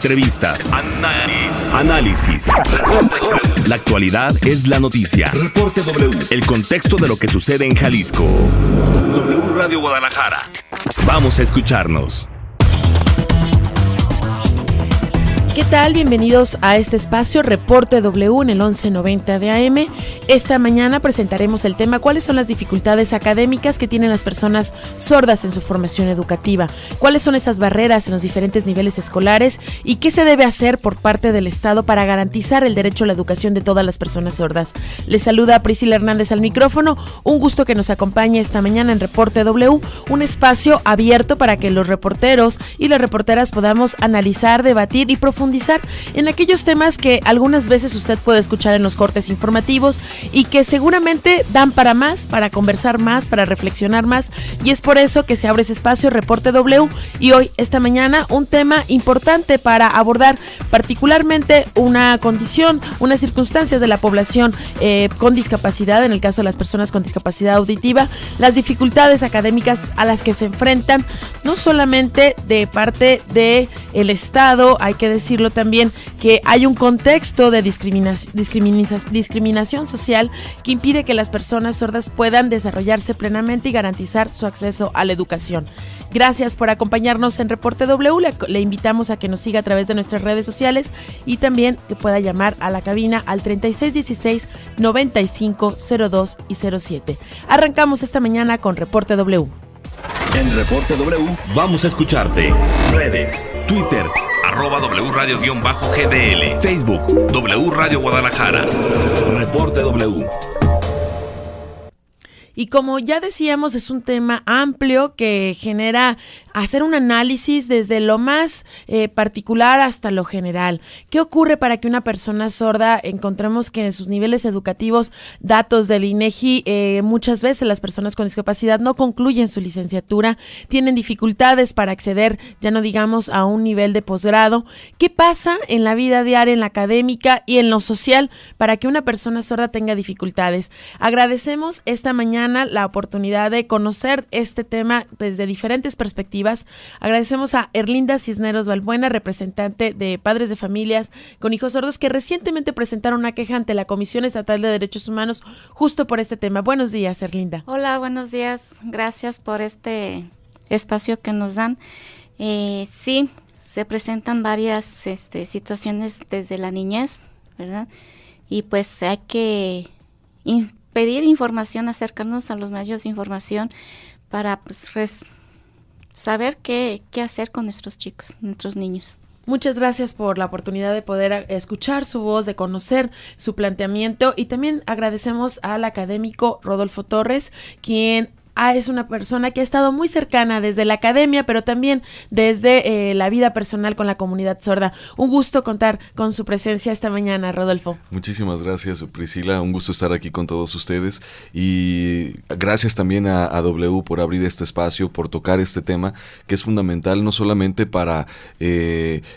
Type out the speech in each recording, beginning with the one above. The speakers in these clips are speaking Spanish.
Entrevistas, análisis. La actualidad es la noticia. Reporte W. El contexto de lo que sucede en Jalisco. W Radio Guadalajara. Vamos a escucharnos. ¿Qué tal? Bienvenidos a este espacio Reporte W en el 1190 de AM. Esta mañana presentaremos el tema ¿cuáles son las dificultades académicas que tienen las personas sordas en su formación educativa? ¿Cuáles son esas barreras en los diferentes niveles escolares? ¿Y qué se debe hacer por parte del Estado para garantizar el derecho a la educación de todas las personas sordas? Les saluda Priscila Hernández al micrófono. Un gusto que nos acompañe esta mañana en Reporte W, un espacio abierto para que los reporteros y las reporteras podamos analizar, debatir y profundizar en aquellos temas que algunas veces usted puede escuchar en los cortes informativos y que seguramente dan para más, para conversar más, para reflexionar más, y es por eso que se abre ese espacio Reporte W. Y hoy, esta mañana, un tema importante para abordar particularmente una condición, unas circunstancias de la población con discapacidad, en el caso de las personas con discapacidad auditiva, las dificultades académicas a las que se enfrentan, no solamente de parte del Estado, hay que decirlo también que hay un contexto de discriminación social que impide que las personas sordas puedan desarrollarse plenamente y garantizar su acceso a la educación. Gracias por acompañarnos en Reporte W. Le invitamos a que nos siga a través de nuestras redes sociales y también que pueda llamar a la cabina al 3616-9502 y 07. Arrancamos esta mañana con Reporte W. En Reporte W vamos a escucharte. Redes, Twitter, @W Radio-GDL, Facebook, W Radio Guadalajara. Reporte W. Y como ya decíamos, es un tema amplio que genera hacer un análisis desde lo más particular hasta lo general. ¿Qué ocurre para que una persona sorda encontremos que en sus niveles educativos, datos del INEGI, muchas veces las personas con discapacidad no concluyen su licenciatura, tienen dificultades para acceder, ya no digamos, a un nivel de posgrado? ¿Qué pasa en la vida diaria, en la académica y en lo social para que una persona sorda tenga dificultades? Agradecemos esta mañana la oportunidad de conocer este tema desde diferentes perspectivas. Agradecemos a Erlinda Cisneros Balbuena, representante de padres de familias con hijos sordos que recientemente presentaron una queja ante la Comisión Estatal de Derechos Humanos justo por este tema. Buenos días, Erlinda. Hola, buenos días. Gracias por este espacio que nos dan. Sí, se presentan varias situaciones desde la niñez, ¿verdad? Y pues hay que pedir información, acercarnos a los medios de información para saber qué hacer con nuestros chicos, nuestros niños. Muchas gracias por la oportunidad de poder escuchar su voz, de conocer su planteamiento, y también agradecemos al académico Rodolfo Torres, quien es una persona que ha estado muy cercana desde la academia, pero también desde la vida personal con la comunidad sorda. Un gusto contar con su presencia esta mañana, Rodolfo. Muchísimas gracias, Priscila. Un gusto estar aquí con todos ustedes. Y gracias también a W por abrir este espacio, por tocar este tema, que es fundamental no solamente para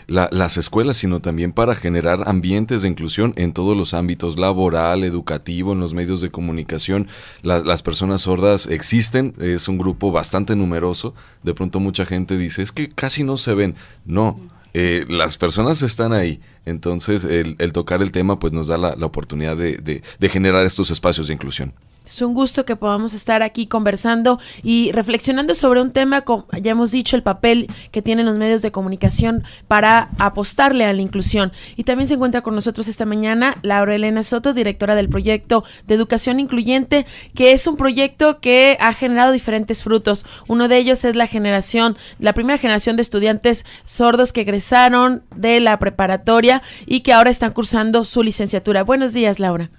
las escuelas, sino también para generar ambientes de inclusión en todos los ámbitos, laboral, educativo, en los medios de comunicación. Las personas sordas existen. Es un grupo bastante numeroso. De pronto mucha gente dice, es que casi no se ven. No, las personas están ahí. Entonces el tocar el tema pues nos da la oportunidad de generar estos espacios de inclusión. Es un gusto que podamos estar aquí conversando y reflexionando sobre un tema, como ya hemos dicho, el papel que tienen los medios de comunicación para apostarle a la inclusión. Y también se encuentra con nosotros esta mañana Laura Elena Soto, directora del proyecto de Educación Incluyente, que es un proyecto que ha generado diferentes frutos. Uno de ellos es la primera generación de estudiantes sordos que egresaron de la preparatoria y que ahora están cursando su licenciatura. Buenos días, Laura.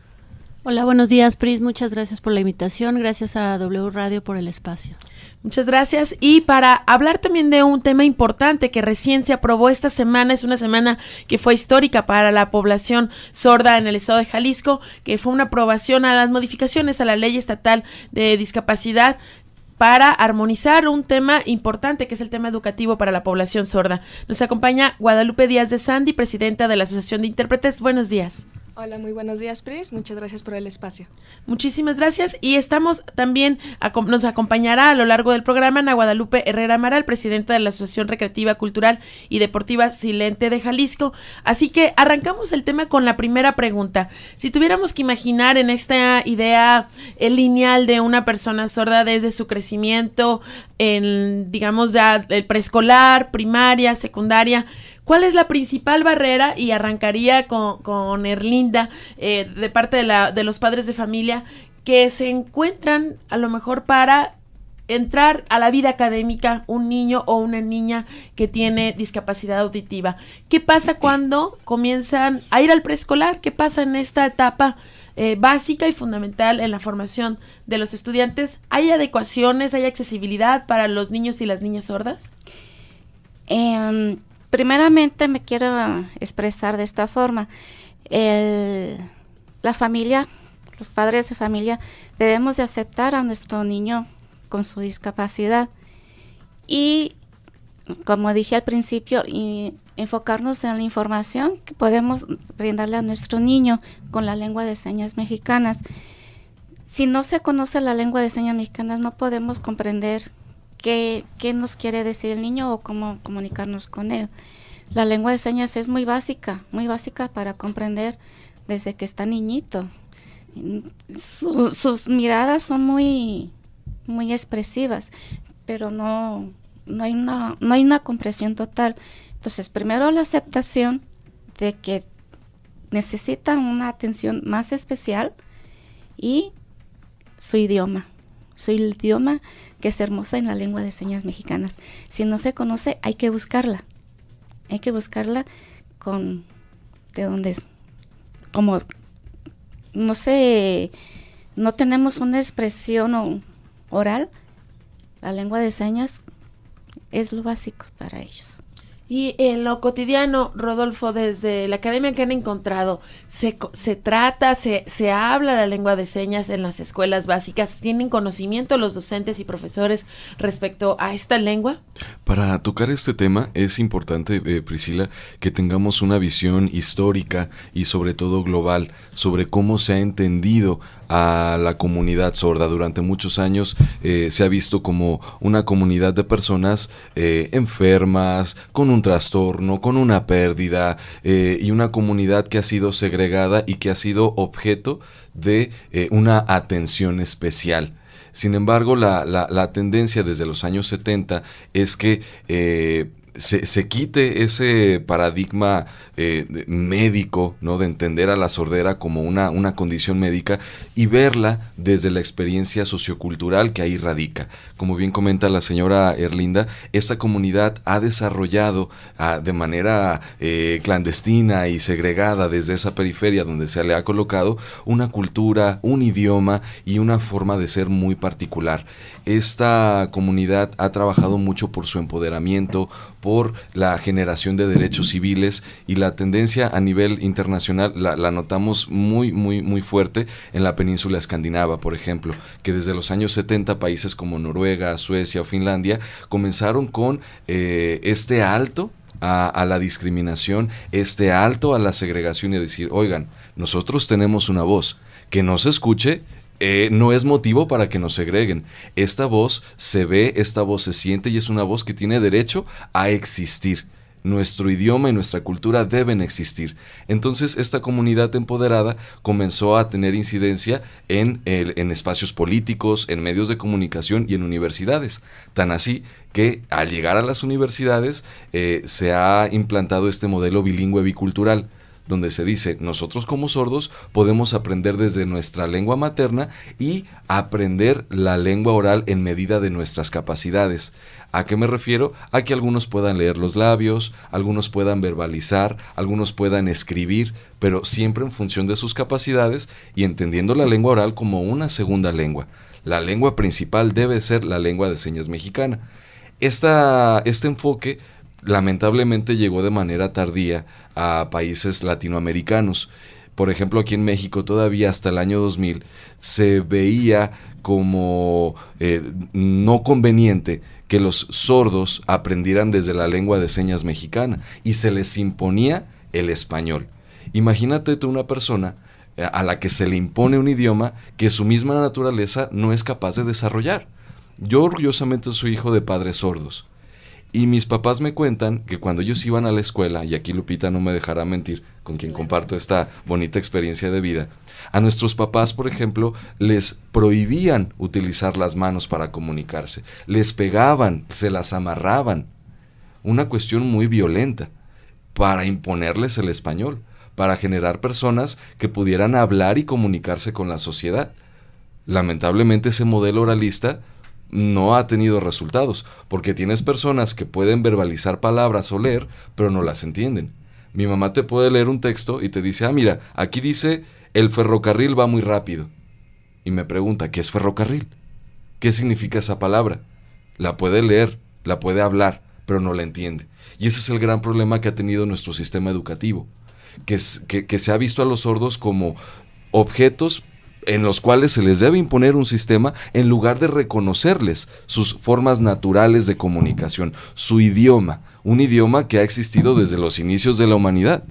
Hola, buenos días, Pris. Muchas gracias por la invitación. Gracias a W Radio por el espacio. Muchas gracias. Y para hablar también de un tema importante que recién se aprobó esta semana, es una semana que fue histórica para la población sorda en el estado de Jalisco, que fue una aprobación a las modificaciones a la Ley Estatal de Discapacidad para armonizar un tema importante que es el tema educativo para la población sorda. Nos acompaña Guadalupe Díaz de Sandy, presidenta de la Asociación de Intérpretes. Buenos días. Hola, muy buenos días, Pris. Muchas gracias por el espacio. Muchísimas gracias. Y estamos también, nos acompañará a lo largo del programa Ana Guadalupe Herrera Amaral, presidenta de la Asociación Recreativa, Cultural y Deportiva Silente de Jalisco. Así que arrancamos el tema con la primera pregunta. Si tuviéramos que imaginar en esta idea lineal de una persona sorda desde su crecimiento, en, digamos, ya el preescolar, primaria, secundaria, ¿cuál es la principal barrera? Y arrancaría con Erlinda, de parte de los padres de familia, que se encuentran a lo mejor para entrar a la vida académica un niño o una niña que tiene discapacidad auditiva. ¿Qué pasa cuando comienzan a ir al preescolar? ¿Qué pasa en esta etapa básica y fundamental en la formación de los estudiantes? ¿Hay adecuaciones, hay accesibilidad para los niños y las niñas sordas? Primeramente me quiero expresar de esta forma. La familia, los padres de familia, debemos de aceptar a nuestro niño con su discapacidad y, como dije al principio, enfocarnos en la información que podemos brindarle a nuestro niño con la lengua de señas mexicanas. Si no se conoce la lengua de señas mexicanas, no podemos comprender qué nos quiere decir el niño o cómo comunicarnos con él. La lengua de señas es muy básica para comprender desde que está niñito. Sus miradas son muy expresivas, pero no hay una comprensión total. Entonces, primero la aceptación de que necesitan una atención más especial y su idioma que es hermosa en la lengua de señas mexicanas. Si no se conoce, hay que buscarla de dónde es. Como no tenemos una expresión oral, la lengua de señas es lo básico para ellos. Y en lo cotidiano, Rodolfo, desde la academia que han encontrado, ¿se habla la lengua de señas en las escuelas básicas? ¿Tienen conocimiento los docentes y profesores respecto a esta lengua? Para tocar este tema es importante, Priscila, que tengamos una visión histórica y sobre todo global sobre cómo se ha entendido a la comunidad sorda. Durante muchos años se ha visto como una comunidad de personas enfermas, con un trastorno, con una pérdida, y una comunidad que ha sido segregada y que ha sido objeto de una atención especial. Sin embargo, la tendencia desde los años 70 es que se quite ese paradigma médico, ¿no?, de entender a la sordera como una condición médica y verla desde la experiencia sociocultural que ahí radica. Como bien comenta la señora Erlinda, esta comunidad ha desarrollado de manera clandestina y segregada desde esa periferia donde se le ha colocado una cultura, un idioma y una forma de ser muy particular. Esta comunidad ha trabajado mucho por su empoderamiento, por la generación de derechos civiles, y la tendencia a nivel internacional la notamos muy fuerte en la península escandinava, por ejemplo, que desde los años 70 países como Noruega, Suecia o Finlandia comenzaron con este alto a la discriminación, este alto a la segregación, y decir, oigan, nosotros tenemos una voz, que no se escuche no es motivo para que nos segreguen. Esta voz se ve, esta voz se siente y es una voz que tiene derecho a existir. Nuestro idioma y nuestra cultura deben existir. Entonces esta comunidad empoderada comenzó a tener incidencia en espacios políticos, en medios de comunicación y en universidades. Tan así que al llegar a las universidades se ha implantado este modelo bilingüe bicultural, donde se dice, nosotros como sordos podemos aprender desde nuestra lengua materna y aprender la lengua oral en medida de nuestras capacidades. ¿A qué me refiero? A que algunos puedan leer los labios, algunos puedan verbalizar, algunos puedan escribir, pero siempre en función de sus capacidades y entendiendo la lengua oral como una segunda lengua. La lengua principal debe ser la lengua de señas mexicana. Este enfoque lamentablemente llegó de manera tardía a países latinoamericanos. Por ejemplo, aquí en México todavía hasta el año 2000 se veía como no conveniente que los sordos aprendieran desde la lengua de señas mexicana y se les imponía el español. Imagínate tú una persona a la que se le impone un idioma que su misma naturaleza no es capaz de desarrollar. Yo orgullosamente soy hijo de padres sordos. Y mis papás me cuentan que cuando ellos iban a la escuela, y aquí Lupita no me dejará mentir, con quien comparto esta bonita experiencia de vida, a nuestros papás, por ejemplo, les prohibían utilizar las manos para comunicarse, les pegaban, se las amarraban, una cuestión muy violenta, para imponerles el español, para generar personas que pudieran hablar y comunicarse con la sociedad. Lamentablemente ese modelo oralista no ha tenido resultados, porque tienes personas que pueden verbalizar palabras o leer, pero no las entienden. Mi mamá te puede leer un texto y te dice, mira, aquí dice, el ferrocarril va muy rápido. Y me pregunta, ¿qué es ferrocarril? ¿Qué significa esa palabra? La puede leer, la puede hablar, pero no la entiende. Y ese es el gran problema que ha tenido nuestro sistema educativo, que se ha visto a los sordos como objetos en los cuales se les debe imponer un sistema en lugar de reconocerles sus formas naturales de comunicación, su idioma, un idioma que ha existido desde los inicios de la humanidad.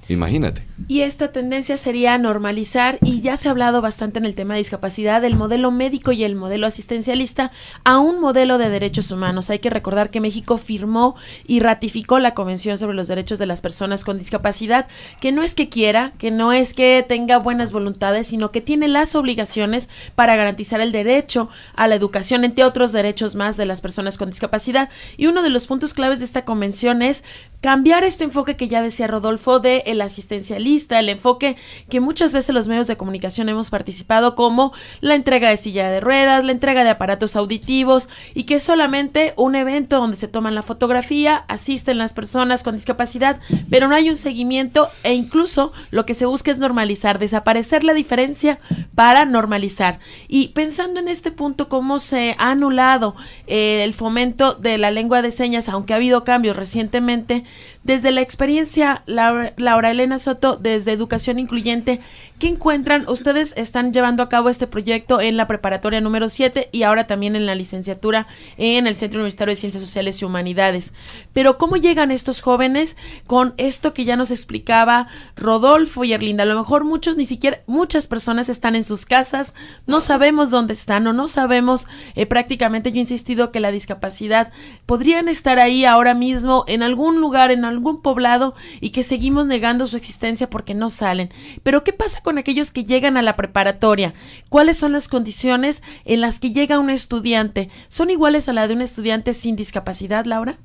Imagínate. Y esta tendencia sería normalizar, y ya se ha hablado bastante en el tema de discapacidad, el modelo médico y el modelo asistencialista a un modelo de derechos humanos. Hay que recordar que México firmó y ratificó la Convención sobre los Derechos de las Personas con Discapacidad, que no es que quiera, que no es que tenga buenas voluntades, sino que tiene las obligaciones para garantizar el derecho a la educación, entre otros derechos más de las personas con discapacidad. Y uno de los puntos claves de esta convención es cambiar este enfoque que ya decía Rodolfo de el asistencialista, el enfoque que muchas veces los medios de comunicación hemos participado, como la entrega de silla de ruedas, la entrega de aparatos auditivos, y que es solamente un evento donde se toman la fotografía, asisten las personas con discapacidad, pero no hay un seguimiento, e incluso lo que se busca es normalizar, desaparecer la diferencia para normalizar. Y pensando en este punto, cómo se ha anulado el fomento de la lengua de señas, aunque ha habido cambios recientemente, desde la experiencia, Laura Elena Soto, desde Educación Incluyente, ¿qué encuentran? Ustedes están llevando a cabo este proyecto en la preparatoria número 7 y ahora también en la licenciatura en el Centro Universitario de Ciencias Sociales y Humanidades. Pero ¿cómo llegan estos jóvenes con esto que ya nos explicaba Rodolfo y Erlinda? A lo mejor muchas personas están en sus casas, no sabemos dónde están o no sabemos prácticamente. Yo he insistido que la discapacidad podrían estar ahí ahora mismo en algún lugar, en algún poblado, y que seguimos negando su existencia porque no salen. Pero ¿qué pasa con aquellos que llegan a la preparatoria? ¿Cuáles son las condiciones en las que llega un estudiante? ¿Son iguales a la de un estudiante sin discapacidad, Laura?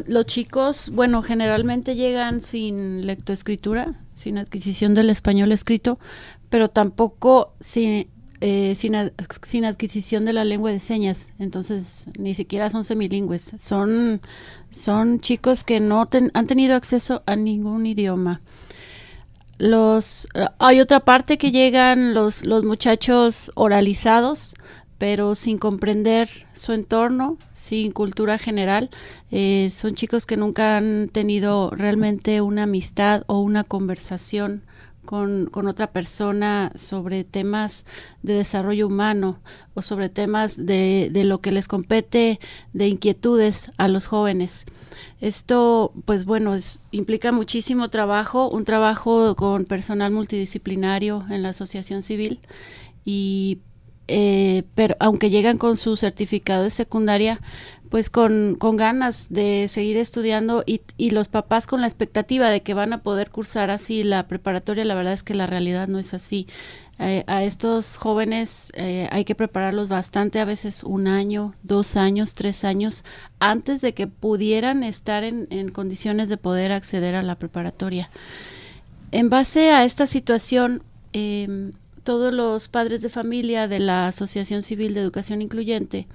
Los chicos, bueno, generalmente llegan sin lectoescritura, sin adquisición del español escrito, pero tampoco sin adquisición de la lengua de señas. Entonces ni siquiera son semilingües, son chicos que no han tenido acceso a ningún idioma. Hay otra parte que llegan los muchachos oralizados, pero sin comprender su entorno, sin cultura general. Son chicos que nunca han tenido realmente una amistad o una conversación con otra persona sobre temas de desarrollo humano o sobre temas de lo que les compete, de inquietudes a los jóvenes. Esto, pues bueno, implica muchísimo trabajo, un trabajo con personal multidisciplinario en la asociación civil, pero aunque llegan con su certificado de secundaria, pues con ganas de seguir estudiando, y los papás con la expectativa de que van a poder cursar así la preparatoria. La verdad es que la realidad no es así. A estos jóvenes hay que prepararlos bastante, a veces 1 año, 2 años, 3 años, antes de que pudieran estar en condiciones de poder acceder a la preparatoria. En base a esta situación, todos los padres de familia de la Asociación Civil de Educación Incluyente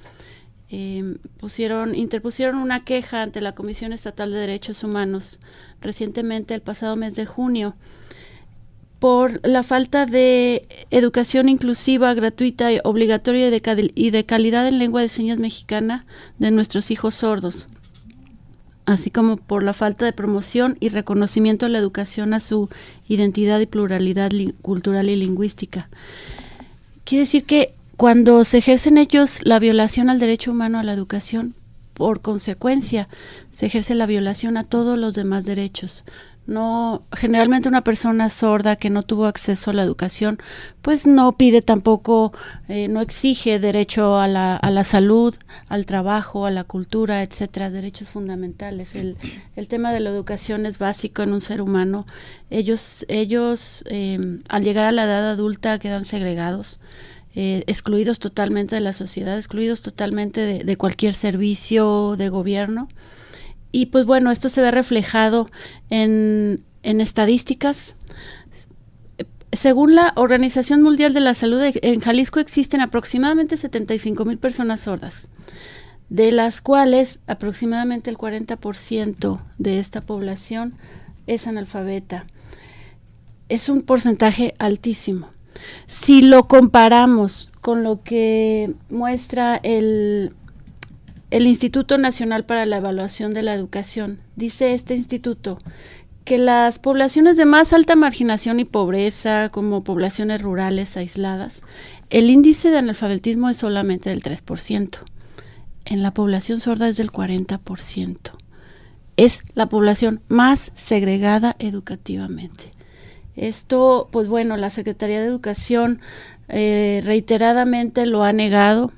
interpusieron una queja ante la Comisión Estatal de Derechos Humanos recientemente, el pasado mes de junio, por la falta de educación inclusiva, gratuita, obligatoria y de calidad en lengua de señas mexicana de nuestros hijos sordos, así como por la falta de promoción y reconocimiento de la educación a su identidad y pluralidad cultural y lingüística. Quiere decir que cuando se ejerce en ellos la violación al derecho humano a la educación, por consecuencia se ejerce la violación a todos los demás derechos. No, generalmente una persona sorda que no tuvo acceso a la educación, pues no pide tampoco, no exige derecho a la salud, al trabajo, a la cultura, etcétera, derechos fundamentales. El tema de la educación es básico en un ser humano. Ellos al llegar a la edad adulta quedan segregados, excluidos totalmente de la sociedad, excluidos totalmente de cualquier servicio de gobierno. Y pues bueno, esto se ve reflejado en estadísticas. Según la Organización Mundial de la Salud, en Jalisco existen aproximadamente 75,000 personas sordas, de las cuales aproximadamente el 40% de esta población es analfabeta. Es un porcentaje altísimo. Si lo comparamos con lo que muestra el Instituto Nacional para la Evaluación de la Educación, dice este instituto que las poblaciones de más alta marginación y pobreza, como poblaciones rurales aisladas, el índice de analfabetismo es solamente del 3%. En la población sorda es del 40%. Es la población más segregada educativamente. Esto, pues bueno, la Secretaría de Educación reiteradamente lo ha negado.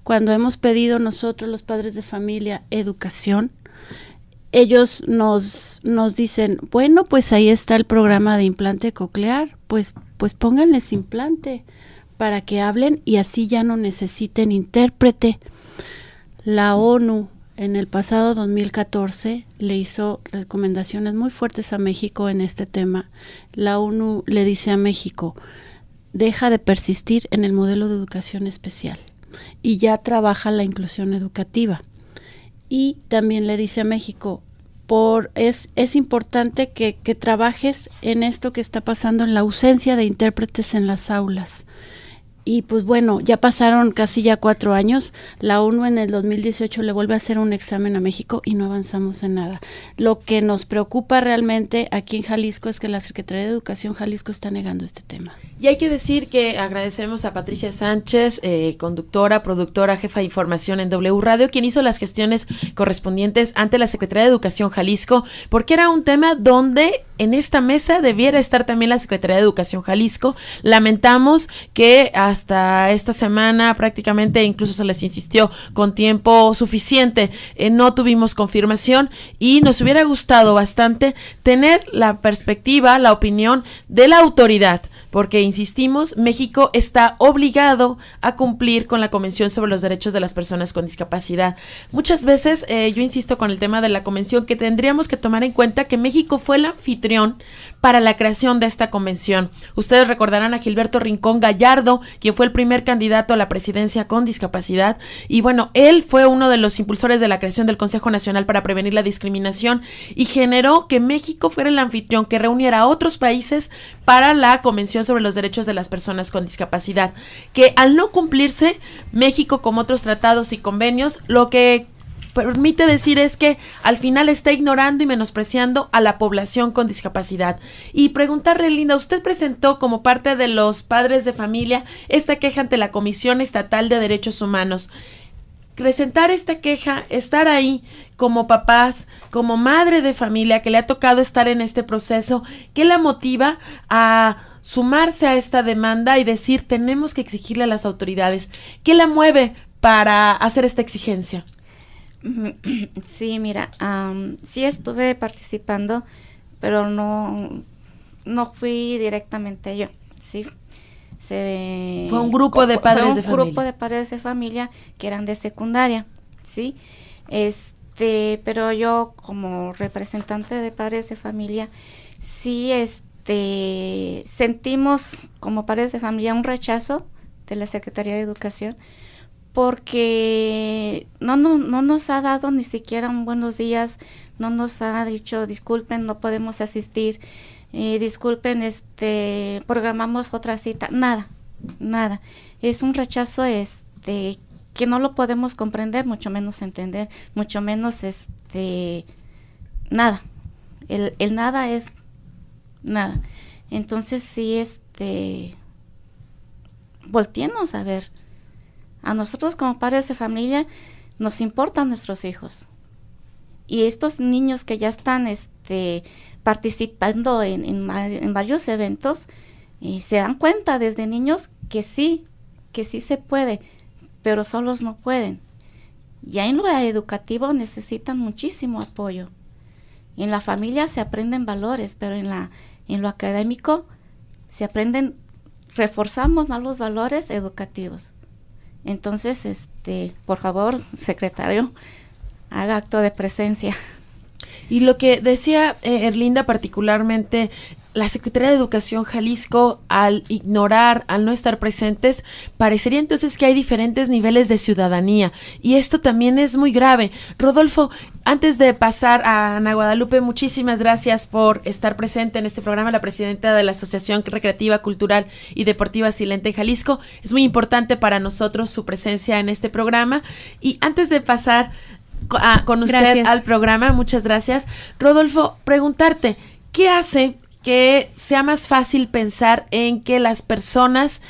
Cuando hemos pedido nosotros, los padres de familia, educación, ellos nos dicen, bueno, pues ahí está el programa de implante coclear, pues pónganles implante para que hablen y así ya no necesiten intérprete. La ONU en el pasado 2014 le hizo recomendaciones muy fuertes a México en este tema. La ONU le dice a México, deja de persistir en el modelo de educación especial y ya trabaja la inclusión educativa. Y también le dice a México, es importante que trabajes en esto que está pasando en la ausencia de intérpretes en las aulas. Y pues bueno, ya pasaron casi ya 4 años, la ONU en el 2018 le vuelve a hacer un examen a México y no avanzamos en nada. Lo que nos preocupa realmente aquí en Jalisco es que la Secretaría de Educación Jalisco está negando este tema. Y hay que decir que agradecemos a Patricia Sánchez, conductora, productora, jefa de información en W Radio, quien hizo las gestiones correspondientes ante la Secretaría de Educación Jalisco, porque era un tema donde en esta mesa debiera estar también la Secretaría de Educación Jalisco. Lamentamos que hasta esta semana prácticamente incluso se les insistió con tiempo suficiente, no tuvimos confirmación y nos hubiera gustado bastante tener la perspectiva, la opinión de la autoridad, porque insistimos, México está obligado a cumplir con la Convención sobre los Derechos de las Personas con Discapacidad. Muchas veces yo insisto con el tema de la convención que tendríamos que tomar en cuenta que México fue el anfitrión para la creación de esta convención. Ustedes recordarán a Gilberto Rincón Gallardo, quien fue el primer candidato a la presidencia con discapacidad, y bueno, él fue uno de los impulsores de la creación del Consejo Nacional para Prevenir la Discriminación y generó que México fuera el anfitrión que reuniera a otros países para la Convención sobre los Derechos de las Personas con Discapacidad, que al no cumplirse, México, como otros tratados y convenios, lo que permite decir es que al final está ignorando y menospreciando a la población con discapacidad. Y preguntarle, Linda, usted presentó como parte de los padres de familia esta queja ante la Comisión Estatal de Derechos Humanos. Presentar esta queja, estar ahí como papás, como madre de familia que le ha tocado estar en este proceso, ¿qué la motiva a sumarse a esta demanda y decir tenemos que exigirle a las autoridades? ¿Qué la mueve para hacer esta exigencia? Sí, mira, sí estuve participando, pero no fui directamente yo, sí. Fue un grupo de padres de familia. Fue un grupo de padres de familia que eran de secundaria, sí. Pero yo como representante de padres de familia, sí, sentimos como padres de familia un rechazo de la Secretaría de Educación, porque no nos ha dado ni siquiera un buenos días, no nos ha dicho disculpen, no podemos asistir, disculpen, programamos otra cita, nada. Es un rechazo que no lo podemos comprender, mucho menos entender, mucho menos nada. El nada es nada. Entonces sí, volteemos a ver. A nosotros como padres de familia nos importan nuestros hijos. Y estos niños que ya están participando en varios eventos, se dan cuenta desde niños que sí se puede, pero solos no pueden. Ya en lo educativo necesitan muchísimo apoyo. En la familia se aprenden valores, pero en lo académico reforzamos más los valores educativos. Entonces, por favor, secretario, haga acto de presencia. Y lo que decía Erlinda particularmente, la Secretaría de Educación Jalisco, al ignorar, al no estar presentes, parecería entonces que hay diferentes niveles de ciudadanía, y esto también es muy grave. Rodolfo, antes de pasar a Ana Guadalupe, muchísimas gracias por estar presente en este programa, la presidenta de la Asociación Recreativa, Cultural y Deportiva Silente en Jalisco. Es muy importante para nosotros su presencia en este programa, y antes de pasar con usted Gracias. al programa, muchas gracias. Rodolfo, preguntarte, ¿qué hace que sea más fácil pensar en que las personas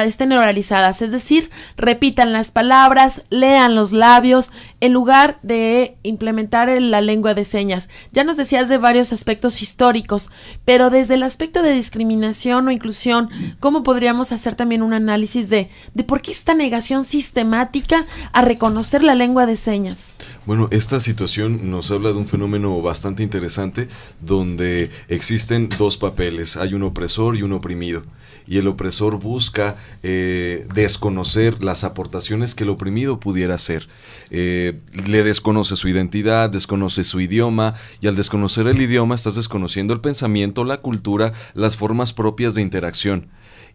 estén oralizadas, es decir, repitan las palabras, lean los labios, en lugar de implementar la lengua de señas? Ya nos decías de varios aspectos históricos, pero desde el aspecto de discriminación o inclusión, ¿cómo podríamos hacer también un análisis de por qué esta negación sistemática a reconocer la lengua de señas? Bueno, esta situación nos habla de un fenómeno bastante interesante donde existen dos papeles, hay un opresor y un oprimido. Y el opresor busca desconocer las aportaciones que el oprimido pudiera hacer. Le desconoce su identidad, desconoce su idioma, y al desconocer el idioma estás desconociendo el pensamiento, la cultura, las formas propias de interacción.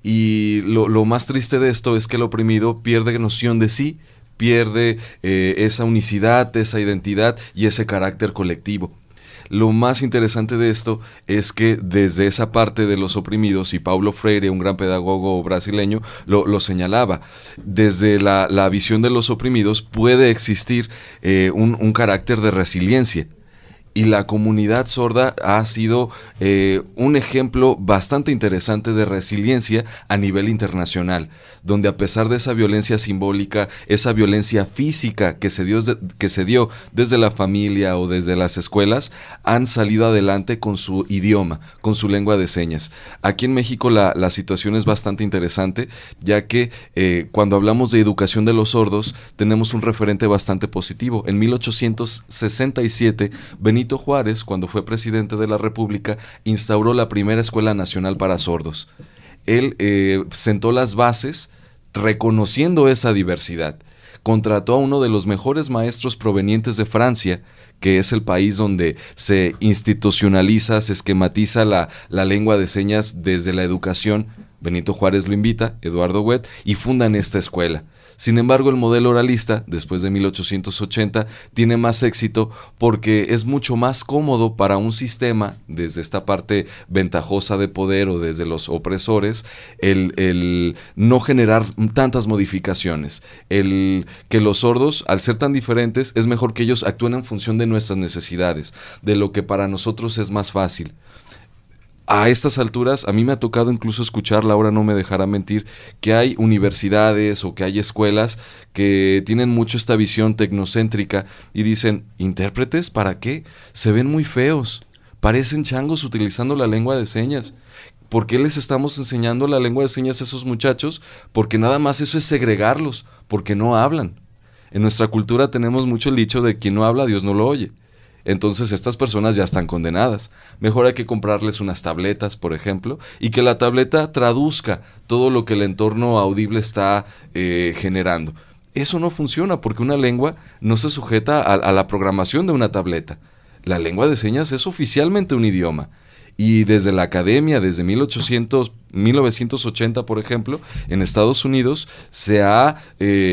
Y lo más triste de esto es que el oprimido pierde noción de sí, pierde esa unicidad, esa identidad y ese carácter colectivo. Lo más interesante de esto es que desde esa parte de los oprimidos, y Paulo Freire, un gran pedagogo brasileño, lo señalaba, desde la visión de los oprimidos puede existir un carácter de resiliencia. Y la comunidad sorda ha sido un ejemplo bastante interesante de resiliencia a nivel internacional, donde a pesar de esa violencia simbólica, esa violencia física que se dio desde la familia o desde las escuelas, han salido adelante con su idioma, con su lengua de señas. Aquí en México la situación es bastante interesante, ya que cuando hablamos de educación de los sordos, tenemos un referente bastante positivo. En 1867, Benito Juárez, cuando fue presidente de la República, instauró la primera escuela nacional para sordos. Él sentó las bases reconociendo esa diversidad. Contrató a uno de los mejores maestros provenientes de Francia, que es el país donde se institucionaliza, se esquematiza la lengua de señas desde la educación. Benito Juárez lo invita, Eduardo Huet, y fundan esta escuela. Sin embargo, el modelo oralista, después de 1880, tiene más éxito porque es mucho más cómodo para un sistema, desde esta parte ventajosa de poder o desde los opresores, el no generar tantas modificaciones. El que los sordos, al ser tan diferentes, es mejor que ellos actúen en función de nuestras necesidades, de lo que para nosotros es más fácil. A estas alturas, a mí me ha tocado incluso escuchar, Laura no me dejará mentir, que hay universidades o que hay escuelas que tienen mucho esta visión tecnocéntrica y dicen, ¿intérpretes para qué? Se ven muy feos, parecen changos utilizando la lengua de señas. ¿Por qué les estamos enseñando la lengua de señas a esos muchachos? Porque nada más eso es segregarlos, porque no hablan. En nuestra cultura tenemos mucho el dicho de quien no habla, Dios no lo oye. Entonces estas personas ya están condenadas. Mejor hay que comprarles unas tabletas, por ejemplo, y que la tableta traduzca todo lo que el entorno audible está generando. Eso no funciona porque una lengua no se sujeta a la programación de una tableta. La lengua de señas es oficialmente un idioma. Y desde la academia, desde 1980, por ejemplo, en Estados Unidos, se ha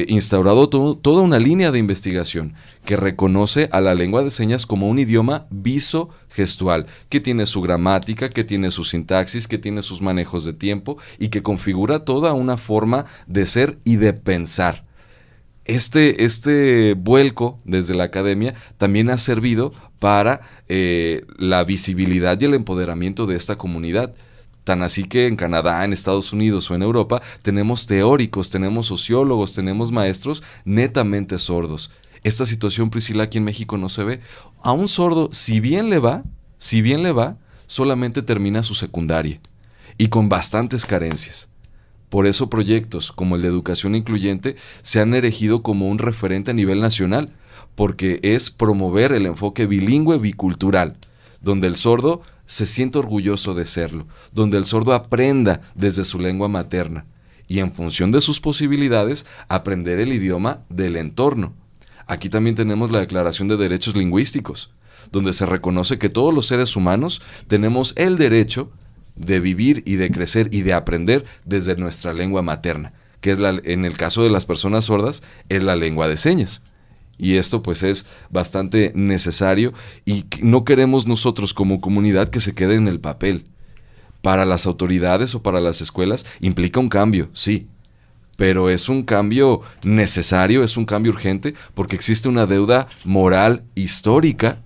instaurado toda una línea de investigación que reconoce a la lengua de señas como un idioma viso-gestual, que tiene su gramática, que tiene su sintaxis, que tiene sus manejos de tiempo y que configura toda una forma de ser y de pensar. Este vuelco desde la academia también ha servido para la visibilidad y el empoderamiento de esta comunidad. Tan así que en Canadá, en Estados Unidos o en Europa tenemos teóricos, tenemos sociólogos, tenemos maestros netamente sordos. Esta situación, Priscila, aquí en México no se ve. A un sordo, si bien le va, si bien le va, solamente termina su secundaria y con bastantes carencias. Por eso proyectos como el de educación incluyente se han erigido como un referente a nivel nacional, porque es promover el enfoque bilingüe bicultural, donde el sordo se siente orgulloso de serlo, donde el sordo aprenda desde su lengua materna y en función de sus posibilidades aprender el idioma del entorno. Aquí también tenemos la Declaración de Derechos Lingüísticos, donde se reconoce que todos los seres humanos tenemos el derecho de vivir y de crecer y de aprender desde nuestra lengua materna, que es en el caso de las personas sordas, es la lengua de señas. Y esto pues es bastante necesario y no queremos nosotros como comunidad que se quede en el papel. Para las autoridades o para las escuelas implica un cambio, sí, pero es un cambio necesario, es un cambio urgente porque existe una deuda moral histórica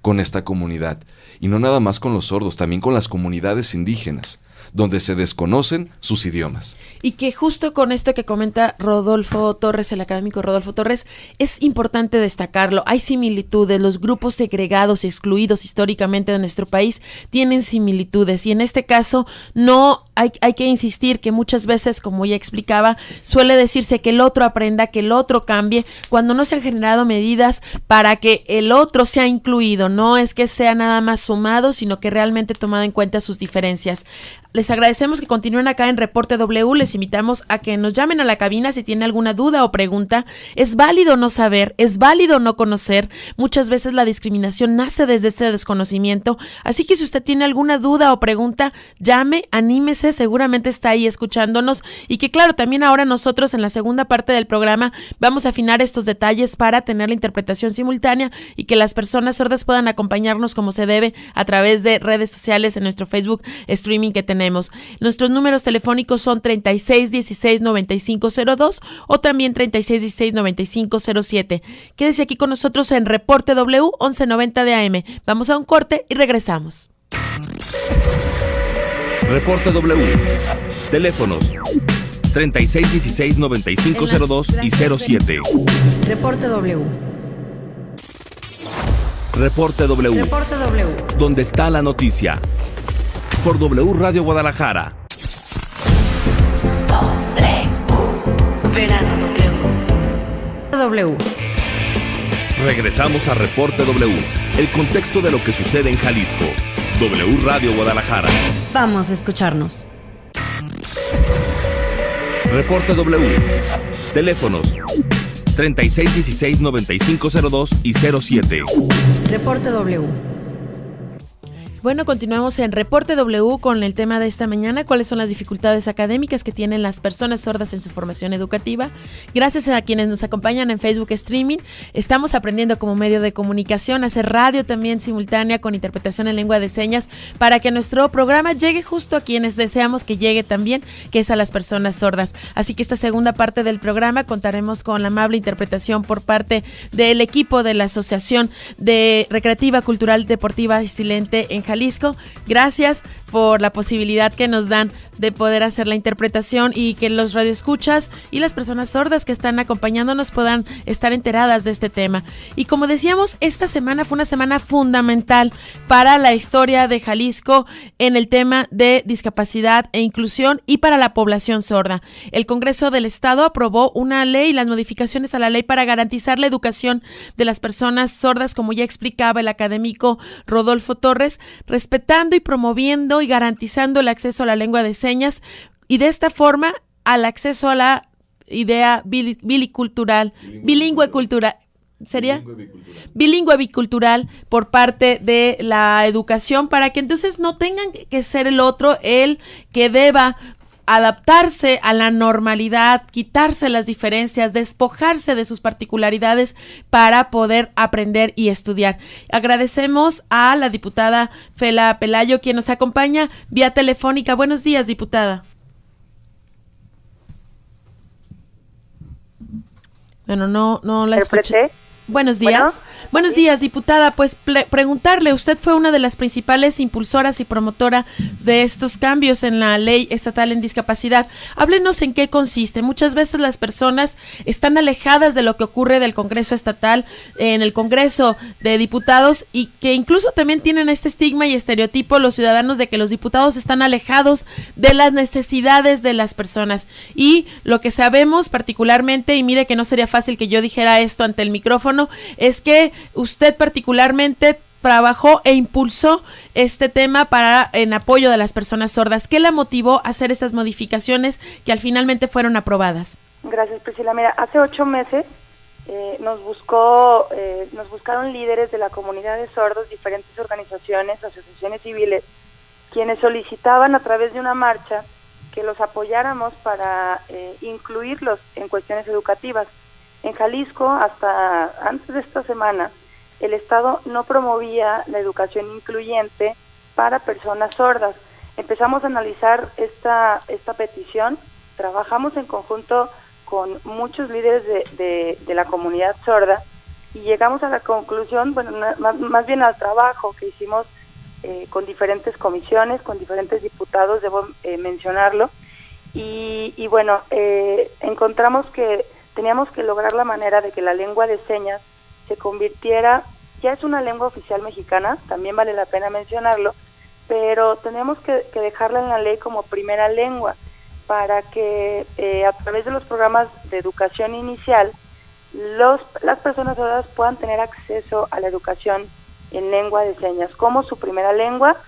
con esta comunidad. Y no nada más con los sordos, también con las comunidades indígenas, donde se desconocen sus idiomas. Y que justo con esto que comenta Rodolfo Torres, el académico Rodolfo Torres, es importante destacarlo. Hay similitudes, los grupos segregados y excluidos históricamente de nuestro país tienen similitudes y en este caso no hay que insistir que muchas veces, como ya explicaba, suele decirse que el otro aprenda, que el otro cambie, cuando no se han generado medidas para que el otro sea incluido. No es que sea nada más sumado, sino que realmente tomado en cuenta sus diferencias. Les agradecemos que continúen acá en Reporte W. Les invitamos a que nos llamen a la cabina si tienen alguna duda o pregunta. Es válido no saber, es válido no conocer. Muchas veces la discriminación nace desde este desconocimiento. Así que si usted tiene alguna duda o pregunta, llame, anímese, seguramente está ahí escuchándonos. Y que claro, también ahora nosotros en la segunda parte del programa vamos a afinar estos detalles para tener la interpretación simultánea y que las personas sordas puedan acompañarnos como se debe a través de redes sociales en nuestro Facebook streaming que tenemos. Nuestros números telefónicos son 3616-9502 o también 3616-9507. Quédese aquí con nosotros en Reporte W 1190 de AM. Vamos a un corte y regresamos. Reporte W. Teléfonos 3616-9502 y 07. Reporte W. Reporte W. Reporte W. ¿Dónde está la noticia? Por W Radio Guadalajara. Verano W. Regresamos a Reporte W, el contexto de lo que sucede en Jalisco. W Radio Guadalajara. Vamos a escucharnos. Reporte W. Teléfonos 3616-9502 y 07. Reporte W. Bueno, continuamos en Reporte W con el tema de esta mañana, cuáles son las dificultades académicas que tienen las personas sordas en su formación educativa. Gracias a quienes nos acompañan en Facebook Streaming, estamos aprendiendo como medio de comunicación a hacer radio también simultánea con interpretación en lengua de señas para que nuestro programa llegue justo a quienes deseamos que llegue también, que es a las personas sordas. Así que esta segunda parte del programa contaremos con la amable interpretación por parte del equipo de la Asociación de Recreativa, Cultural, Deportiva y Silente en Jalisco. Gracias por la posibilidad que nos dan de poder hacer la interpretación y que los radioescuchas y las personas sordas que están acompañándonos puedan estar enteradas de este tema. Y como decíamos, esta semana fue una semana fundamental para la historia de Jalisco en el tema de discapacidad e inclusión y para la población sorda. El Congreso del Estado aprobó una ley, las modificaciones a la ley para garantizar la educación de las personas sordas, como ya explicaba el académico Rodolfo Torres, respetando y promoviendo y garantizando el acceso a la lengua de señas y de esta forma al acceso a la idea bilingüe cultural, ¿sería? Bilingüe bicultural por parte de la educación para que entonces no tengan que ser el otro el que deba adaptarse a la normalidad, quitarse las diferencias, despojarse de sus particularidades para poder aprender y estudiar. Agradecemos a la diputada Fela Pelayo, quien nos acompaña vía telefónica. Buenos días, diputada. Bueno, no la escuché. Buenos días. Buenos días, diputada. Pues preguntarle, usted fue una de las principales impulsoras y promotora de estos cambios en la ley estatal en discapacidad. Háblenos en qué consiste. Muchas veces las personas están alejadas de lo que ocurre del Congreso estatal, en el Congreso de Diputados, y que incluso también tienen este estigma y estereotipo los ciudadanos de que los diputados están alejados de las necesidades de las personas. Y lo que sabemos particularmente, y mire que no sería fácil que yo dijera esto ante el micrófono, es que usted particularmente trabajó e impulsó este tema en apoyo de las personas sordas. ¿Qué la motivó a hacer estas modificaciones que al finalmente fueron aprobadas? Gracias, Priscila. Mira, hace 8 meses nos buscaron líderes de la comunidad de sordos, diferentes organizaciones, asociaciones civiles, quienes solicitaban a través de una marcha que los apoyáramos para incluirlos en cuestiones educativas. En Jalisco, hasta antes de esta semana, el Estado no promovía la educación incluyente para personas sordas. Empezamos a analizar esta petición, trabajamos en conjunto con muchos líderes de la comunidad sorda y llegamos a la conclusión, bueno, más bien al trabajo que hicimos con diferentes comisiones, con diferentes diputados, debo mencionarlo, y bueno, encontramos que teníamos que lograr la manera de que la lengua de señas se convirtiera, ya es una lengua oficial mexicana, también vale la pena mencionarlo, pero tenemos que dejarla en la ley como primera lengua para que a través de los programas de educación inicial las personas sordas puedan tener acceso a la educación en lengua de señas como su primera lengua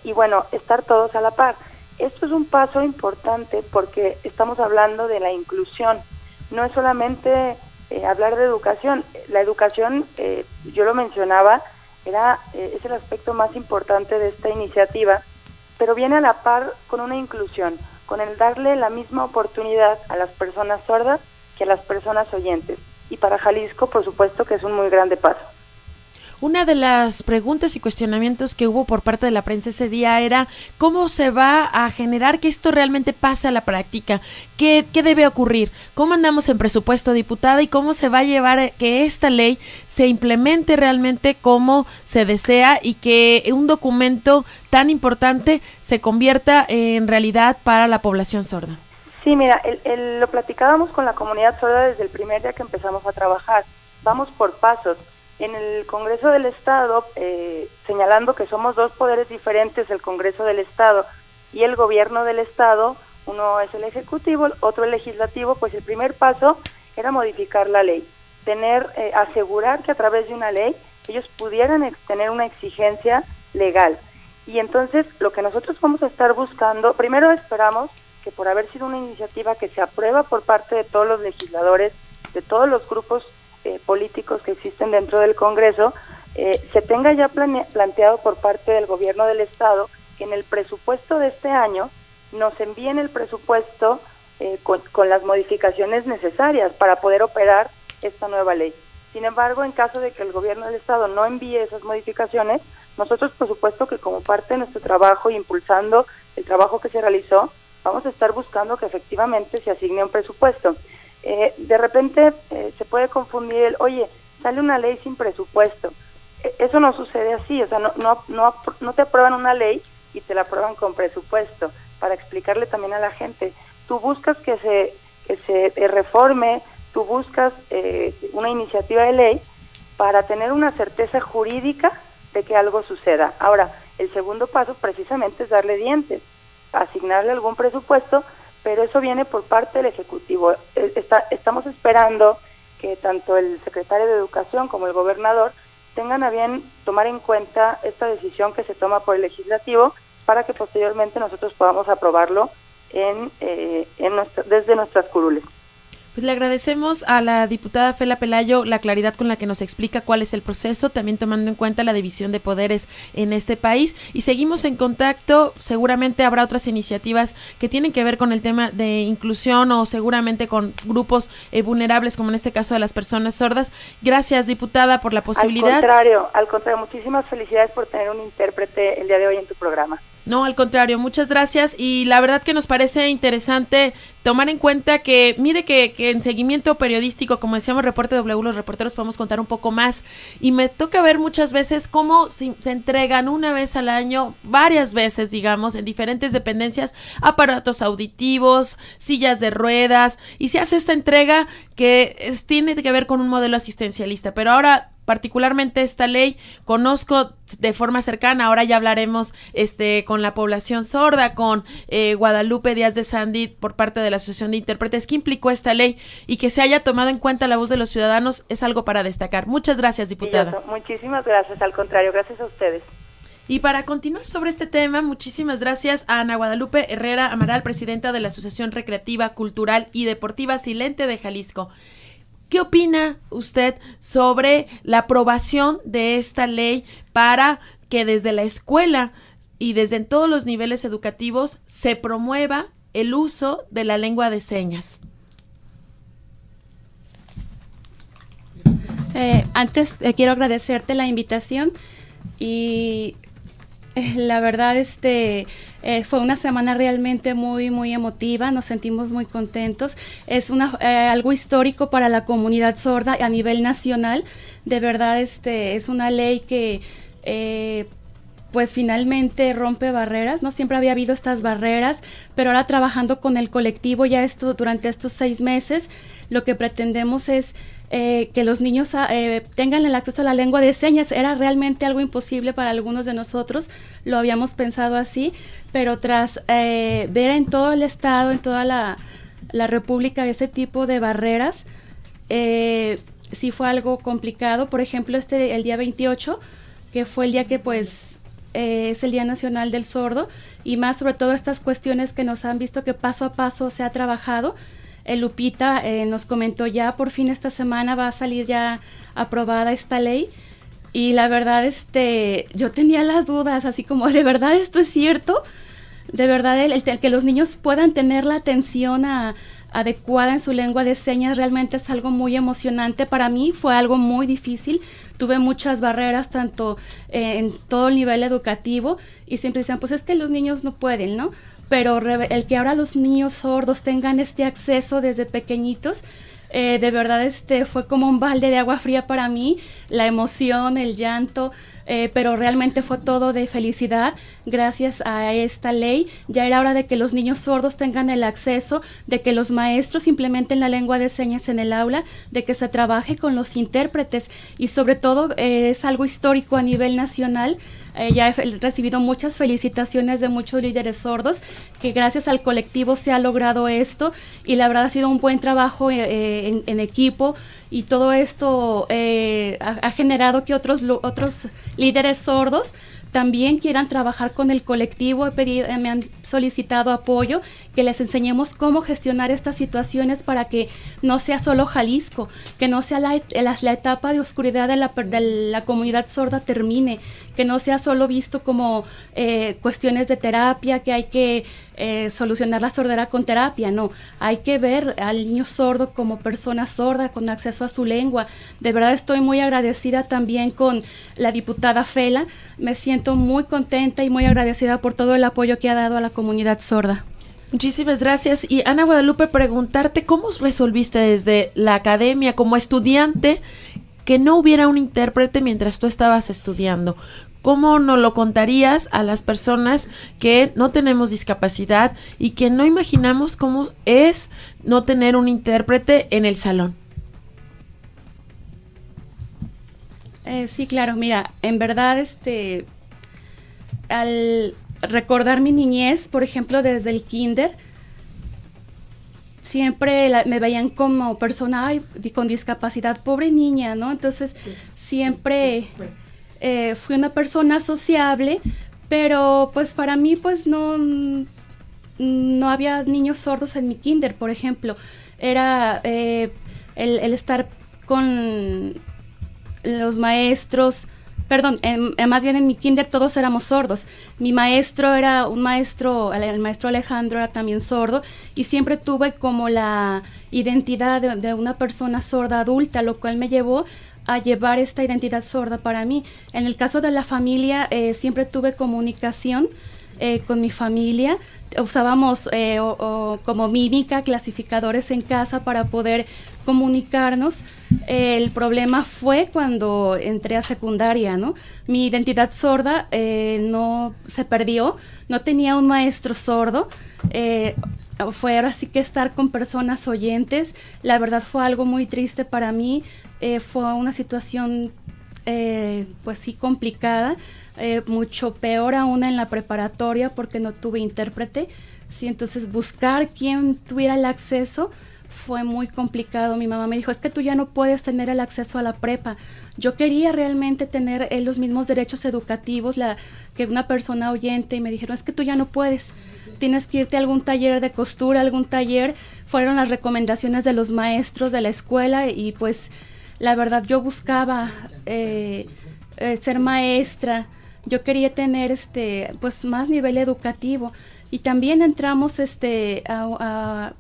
y bueno, estar todos a la par. Esto es un paso importante porque estamos hablando de la inclusión. No es solamente hablar de educación. La educación, yo lo mencionaba, es el aspecto más importante de esta iniciativa, pero viene a la par con una inclusión, con el darle la misma oportunidad a las personas sordas que a las personas oyentes. Y para Jalisco, por supuesto, que es un muy grande paso. Una de las preguntas y cuestionamientos que hubo por parte de la prensa ese día era cómo se va a generar que esto realmente pase a la práctica, qué debe ocurrir, cómo andamos en presupuesto, diputada, y cómo se va a llevar que esta ley se implemente realmente como se desea y que un documento tan importante se convierta en realidad para la población sorda. Sí, mira, lo platicábamos con la comunidad sorda desde el primer día que empezamos a trabajar. Vamos por pasos. En el Congreso del Estado, señalando que somos dos poderes diferentes, el Congreso del Estado y el Gobierno del Estado, uno es el Ejecutivo, otro el Legislativo, pues el primer paso era modificar la ley, asegurar que a través de una ley ellos pudieran tener una exigencia legal. Y entonces lo que nosotros vamos a estar buscando, primero esperamos que por haber sido una iniciativa que se aprueba por parte de todos los legisladores, de todos los grupos políticos que existen dentro del Congreso, se tenga ya planteado por parte del Gobierno del Estado que en el presupuesto de este año nos envíen el presupuesto con las modificaciones necesarias para poder operar esta nueva ley. Sin embargo, en caso de que el Gobierno del Estado no envíe esas modificaciones, nosotros, por supuesto, que como parte de nuestro trabajo, impulsando el trabajo que se realizó, vamos a estar buscando que efectivamente se asigne un presupuesto. De repente se puede confundir oye, sale una ley sin presupuesto. Eso no sucede así, o sea, no te aprueban una ley y te la aprueban con presupuesto. Para explicarle también a la gente, tú buscas que se reforme, tú buscas una iniciativa de ley para tener una certeza jurídica de que algo suceda. Ahora, el segundo paso precisamente es darle dientes, asignarle algún presupuesto, pero eso viene por parte del Ejecutivo. Estamos esperando que tanto el secretario de Educación como el gobernador tengan a bien tomar en cuenta esta decisión que se toma por el Legislativo para que posteriormente nosotros podamos aprobarlo desde nuestras curules. Pues le agradecemos a la diputada Fela Pelayo la claridad con la que nos explica cuál es el proceso, también tomando en cuenta la división de poderes en este país, y seguimos en contacto. Seguramente habrá otras iniciativas que tienen que ver con el tema de inclusión o seguramente con grupos vulnerables, como en este caso de las personas sordas. Gracias, diputada, por la posibilidad. Al contrario, muchísimas felicidades por tener un intérprete el día de hoy en tu programa. No, al contrario, muchas gracias, y la verdad que nos parece interesante tomar en cuenta que, mire que en seguimiento periodístico, como decíamos, Reporte W, los reporteros podemos contar un poco más, y me toca ver muchas veces cómo se entregan una vez al año, varias veces, digamos, en diferentes dependencias, aparatos auditivos, sillas de ruedas, y se hace esta entrega que tiene que ver con un modelo asistencialista, pero ahora particularmente esta ley conozco de forma cercana. Ahora ya hablaremos con la población sorda, con Guadalupe Díaz de Sandy por parte de la Asociación de Intérpretes. ¿Qué implicó esta ley? Y que se haya tomado en cuenta la voz de los ciudadanos es algo para destacar. Muchas gracias, diputada. Muchísimas gracias, al contrario, gracias a ustedes. Y para continuar sobre este tema, muchísimas gracias a Ana Guadalupe Herrera Amaral, presidenta de la Asociación Recreativa, Cultural y Deportiva Silente de Jalisco. ¿Qué opina usted sobre la aprobación de esta ley para que desde la escuela y desde todos los niveles educativos se promueva el uso de la lengua de señas? Antes quiero agradecerte la invitación y la verdad fue una semana realmente muy muy emotiva, nos sentimos muy contentos, es algo histórico para la comunidad sorda a nivel nacional, de verdad es una ley que pues finalmente rompe barreras, no siempre había habido estas barreras, pero ahora trabajando con el colectivo ya durante estos 6 meses, lo que pretendemos es que los niños tengan el acceso a la lengua de señas. Era realmente algo imposible para algunos de nosotros, lo habíamos pensado así, pero tras ver en todo el estado, en toda la república ese tipo de barreras, sí fue algo complicado. Por ejemplo, el día 28, que fue el día que pues es el Día Nacional del Sordo, y más sobre todo estas cuestiones que nos han visto que paso a paso se ha trabajado. Lupita nos comentó ya por fin esta semana va a salir ya aprobada esta ley, y la verdad yo tenía las dudas, así como ¿de verdad esto es cierto? De verdad el que los niños puedan tener la atención adecuada en su lengua de señas realmente es algo muy emocionante. Para mí fue algo muy difícil, tuve muchas barreras tanto en todo el nivel educativo, y siempre decían pues es que los niños no pueden, ¿no? Pero el que ahora los niños sordos tengan este acceso desde pequeñitos, de verdad fue como un balde de agua fría para mí, la emoción, el llanto, pero realmente fue todo de felicidad gracias a esta ley. Ya era hora de que los niños sordos tengan el acceso, de que los maestros implementen la lengua de señas en el aula, de que se trabaje con los intérpretes, y sobre todo es algo histórico a nivel nacional. Ya he recibido muchas felicitaciones de muchos líderes sordos, que gracias al colectivo se ha logrado esto, y la verdad ha sido un buen trabajo en equipo, y todo esto ha generado que otros líderes sordos también quieran trabajar con el colectivo. Me han solicitado apoyo, que les enseñemos cómo gestionar estas situaciones para que no sea solo Jalisco, que no sea la etapa de oscuridad de la comunidad sorda termine, que no sea solo visto como cuestiones de terapia, que hay que solucionar la sordera con terapia. No, hay que ver al niño sordo como persona sorda con acceso a su lengua. De verdad estoy muy agradecida también con la diputada Fela, me siento muy contenta y muy agradecida por todo el apoyo que ha dado a la comunidad sorda. Muchísimas gracias. Y Ana Guadalupe, preguntarte cómo resolviste desde la academia como estudiante que no hubiera un intérprete mientras tú estabas estudiando. ¿Cómo nos lo contarías a las personas que no tenemos discapacidad y que no imaginamos cómo es no tener un intérprete en el salón? Sí, claro, mira, en verdad al recordar mi niñez, por ejemplo, desde el kinder, siempre me veían como persona con discapacidad, pobre niña, ¿no? Entonces, siempre fui una persona sociable, pero pues para mí pues no había niños sordos en mi kinder, por ejemplo. Era el estar con los maestros, más bien en mi kinder todos éramos sordos. Mi maestro era el maestro Alejandro era también sordo, y siempre tuve como la identidad de una persona sorda adulta, lo cual me llevó a llevar esta identidad sorda para mí. En el caso de la familia, siempre tuve comunicación con mi familia. Usábamos como mímica, clasificadores en casa para poder comunicarnos. El problema fue cuando entré a secundaria, ¿no? Mi identidad sorda no se perdió, no tenía un maestro sordo. Fue ahora sí que estar con personas oyentes. La verdad fue algo muy triste para mí. Fue una situación pues sí complicada. Mucho peor aún en la preparatoria porque no tuve intérprete, sí, entonces buscar quién tuviera el acceso fue muy complicado. Mi mamá me dijo, es que tú ya no puedes tener el acceso a la prepa. Yo quería realmente tener los mismos derechos educativos que una persona oyente, y me dijeron, es que tú ya no puedes, tienes que irte a algún taller de costura, algún taller. Fueron las recomendaciones de los maestros de la escuela, y pues la verdad yo buscaba ser maestra. Yo quería tener pues más nivel educativo, y también entramos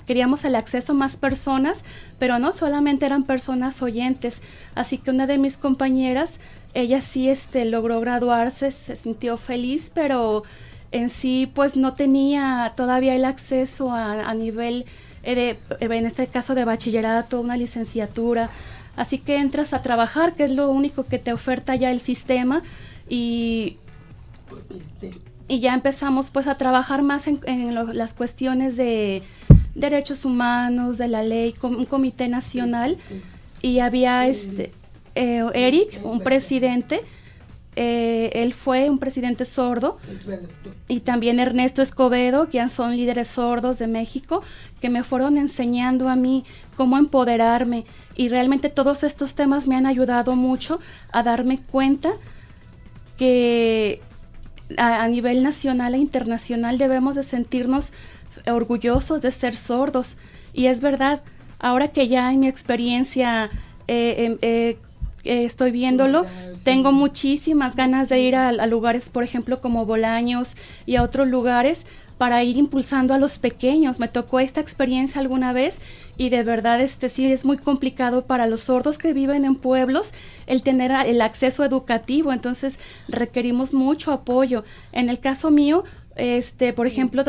queríamos el acceso a más personas, pero no solamente eran personas oyentes. Así que una de mis compañeras, ella sí logró graduarse, se sintió feliz, pero en sí pues no tenía todavía el acceso a nivel en este caso de bachillerato, una licenciatura. Así que entras a trabajar, que es lo único que te oferta ya el sistema, y ya empezamos pues a trabajar más en las cuestiones de derechos humanos, de la ley, un comité nacional, y había Eric, un presidente, él fue un presidente sordo, y también Ernesto Escobedo, que son líderes sordos de México, que me fueron enseñando a mí cómo empoderarme, y realmente todos estos temas me han ayudado mucho a darme cuenta que a nivel nacional e internacional debemos de sentirnos orgullosos de ser sordos. Y es verdad, ahora que ya en mi experiencia estoy viéndolo, tengo muchísimas ganas de ir a lugares, por ejemplo, como Bolaños y a otros lugares, para ir impulsando a los pequeños. Me tocó esta experiencia alguna vez, y de verdad sí es muy complicado para los sordos que viven en pueblos el tener el acceso educativo. Entonces requerimos mucho apoyo. En el caso mío, por ejemplo,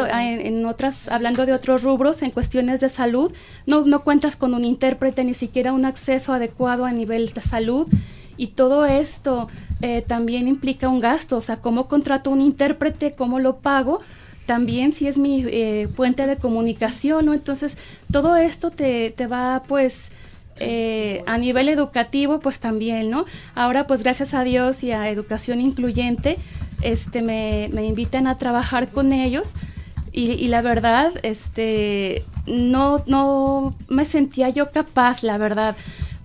hablando de otros rubros, en cuestiones de salud, no cuentas con un intérprete, ni siquiera un acceso adecuado a nivel de salud, y todo esto también implica un gasto. O sea, ¿cómo contrato un intérprete? ¿Cómo lo pago? También si es mi puente de comunicación, ¿no? Entonces, todo esto te va, pues, a nivel educativo, pues también, ¿no? Ahora, pues, gracias a Dios y a Educación Incluyente, me invitan a trabajar con ellos, y la verdad, no me sentía yo capaz, la verdad.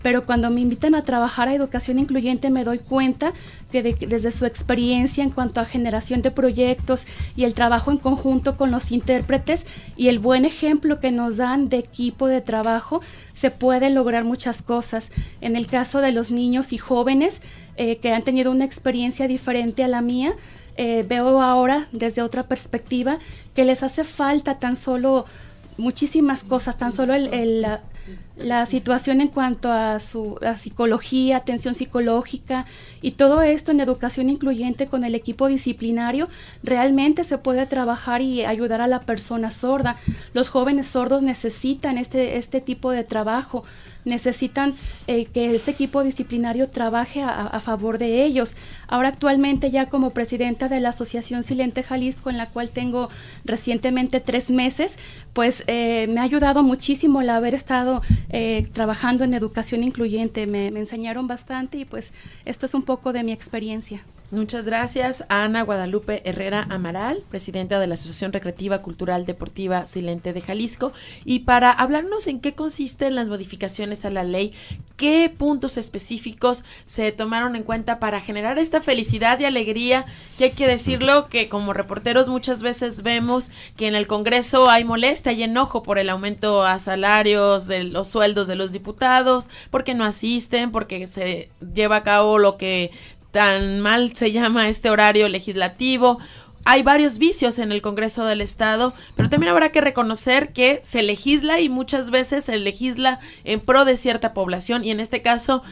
Pero cuando me invitan a trabajar a Educación Incluyente, me doy cuenta que desde su experiencia en cuanto a generación de proyectos y el trabajo en conjunto con los intérpretes y el buen ejemplo que nos dan de equipo de trabajo, se pueden lograr muchas cosas. En el caso de los niños y jóvenes que han tenido una experiencia diferente a la mía, veo ahora desde otra perspectiva que les hace falta tan solo muchísimas cosas, tan solo la situación en cuanto a psicología, atención psicológica, y todo esto en Educación Incluyente con el equipo disciplinario realmente se puede trabajar y ayudar a la persona sorda. Los jóvenes sordos necesitan este tipo de trabajo, necesitan que este equipo disciplinario trabaje a favor de ellos. Ahora actualmente, ya como presidenta de la Asociación Silente Jalisco, en la cual tengo recientemente 3 meses, pues me ha ayudado muchísimo el haber estado trabajando en Educación Incluyente. Me enseñaron bastante, y pues esto es un poco de mi experiencia. Muchas gracias a Ana Guadalupe Herrera Amaral, presidenta de la Asociación Recreativa Cultural Deportiva Silente de Jalisco, y para hablarnos en qué consisten las modificaciones a la ley, qué puntos específicos se tomaron en cuenta para generar esta felicidad y alegría, que hay que decirlo, que como reporteros muchas veces vemos que en el Congreso hay molestia y enojo por el aumento a salarios, de los sueldos de los diputados, porque no asisten, porque se lleva a cabo lo que tan mal se llama este horario legislativo, hay varios vicios en el Congreso del Estado, pero también habrá que reconocer que se legisla y muchas veces se legisla en pro de cierta población, y en este caso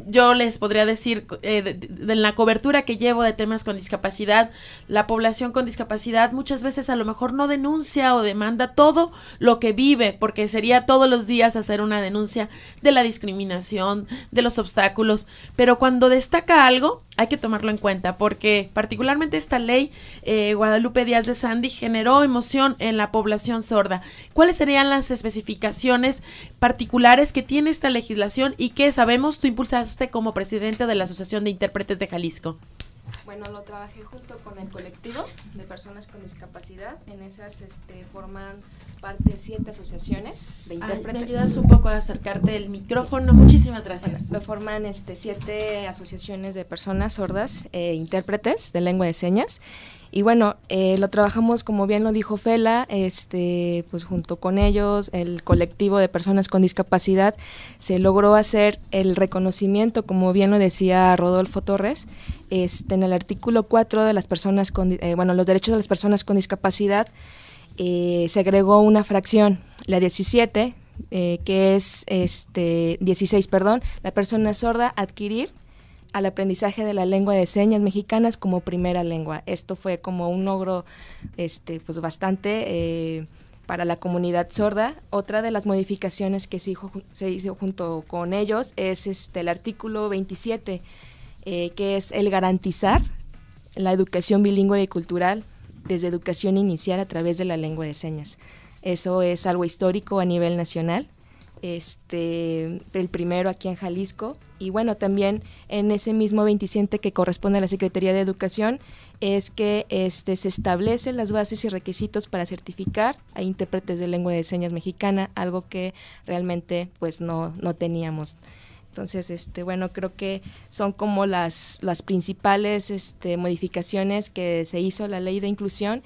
yo les podría decir, de la cobertura que llevo de temas con discapacidad, la población con discapacidad muchas veces a lo mejor no denuncia o demanda todo lo que vive, porque sería todos los días hacer una denuncia de la discriminación, de los obstáculos, pero cuando destaca algo hay que tomarlo en cuenta, porque particularmente esta ley Guadalupe Díaz de Sandy generó emoción en la población sorda. ¿Cuáles serían las especificaciones particulares que tiene esta legislación y que sabemos tú impulsaste como presidente de la Asociación de Intérpretes de Jalisco? Bueno, lo trabajé junto con el colectivo de personas con discapacidad. En esas forman parte 7 asociaciones de intérpretes. ¿Me ayudas un poco a acercarte el micrófono? Muchísimas gracias. Lo forman 7 asociaciones de personas sordas e intérpretes de lengua de señas. Y bueno, lo trabajamos, como bien lo dijo Fela, pues junto con ellos, el colectivo de personas con discapacidad, se logró hacer el reconocimiento, como bien lo decía Rodolfo Torres, en el artículo 4 de las personas con, los derechos de las personas con discapacidad, se agregó una fracción, la 17, que es 16, la persona sorda adquirir al aprendizaje de la lengua de señas mexicanas como primera lengua. Esto fue como un logro pues bastante para la comunidad sorda. Otra de las modificaciones que se hizo junto con ellos es el artículo 27, que es el garantizar la educación bilingüe y cultural desde educación inicial a través de la lengua de señas. Eso es algo histórico a nivel nacional. El primero aquí en Jalisco, y bueno, también en ese mismo 27 que corresponde a la Secretaría de Educación, es que se establecen las bases y requisitos para certificar a intérpretes de lengua de señas mexicana, algo que realmente pues no teníamos. Entonces, bueno, creo que son como las principales modificaciones que se hizo a la ley de inclusión,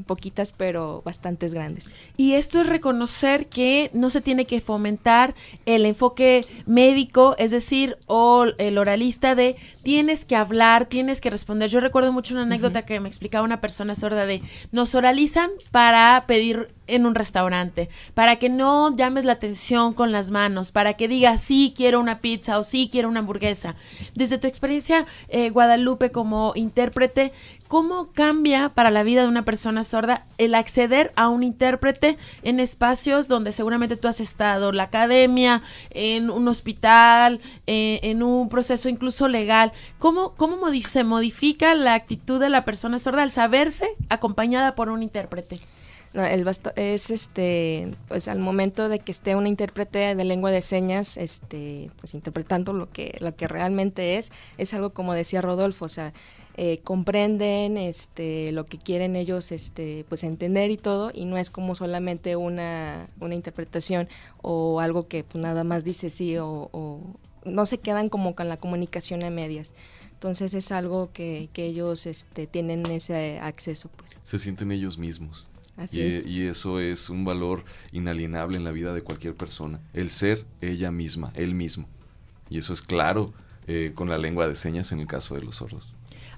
poquitas pero bastantes grandes. Y esto es reconocer que no se tiene que fomentar el enfoque médico, es decir, o el oralista de tienes que hablar, tienes que responder. Yo recuerdo mucho una anécdota que me explicaba una persona sorda de nos oralizan para pedir en un restaurante, para que no llames la atención con las manos, para que digas sí quiero una pizza o sí quiero una hamburguesa. Desde tu experiencia, Guadalupe, como intérprete, ¿cómo cambia para la vida de una persona sorda el acceder a un intérprete en espacios donde seguramente tú has estado, la academia, en un hospital, en un proceso incluso legal? ¿Cómo se modifica la actitud de la persona sorda al saberse acompañada por un intérprete? No, pues al momento de que esté un intérprete de lengua de señas, pues interpretando lo que realmente es algo como decía Rodolfo, o sea, comprenden lo que quieren ellos pues entender y todo, y no es como solamente una interpretación o algo que pues nada más dice sí o no se quedan como con la comunicación a medias. Entonces es algo que ellos tienen ese acceso, pues. Se sienten ellos mismos. Así es. Y eso es un valor inalienable en la vida de cualquier persona, el ser ella misma, él mismo. Y eso es claro con la lengua de señas en el caso de los sordos.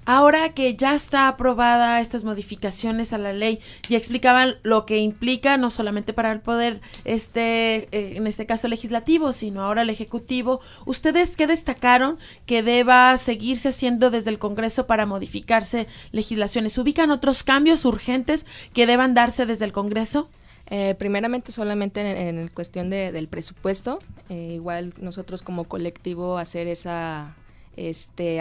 Ahora que ya está aprobada estas modificaciones a la ley, ya explicaban lo que implica no solamente para el poder, en este caso legislativo, sino ahora el ejecutivo. ¿Ustedes qué destacaron que deba seguirse haciendo desde el Congreso para modificarse legislaciones? ¿Ubican otros cambios urgentes que deban darse desde el Congreso? Primeramente solamente en cuestión del presupuesto, igual nosotros como colectivo hacer esa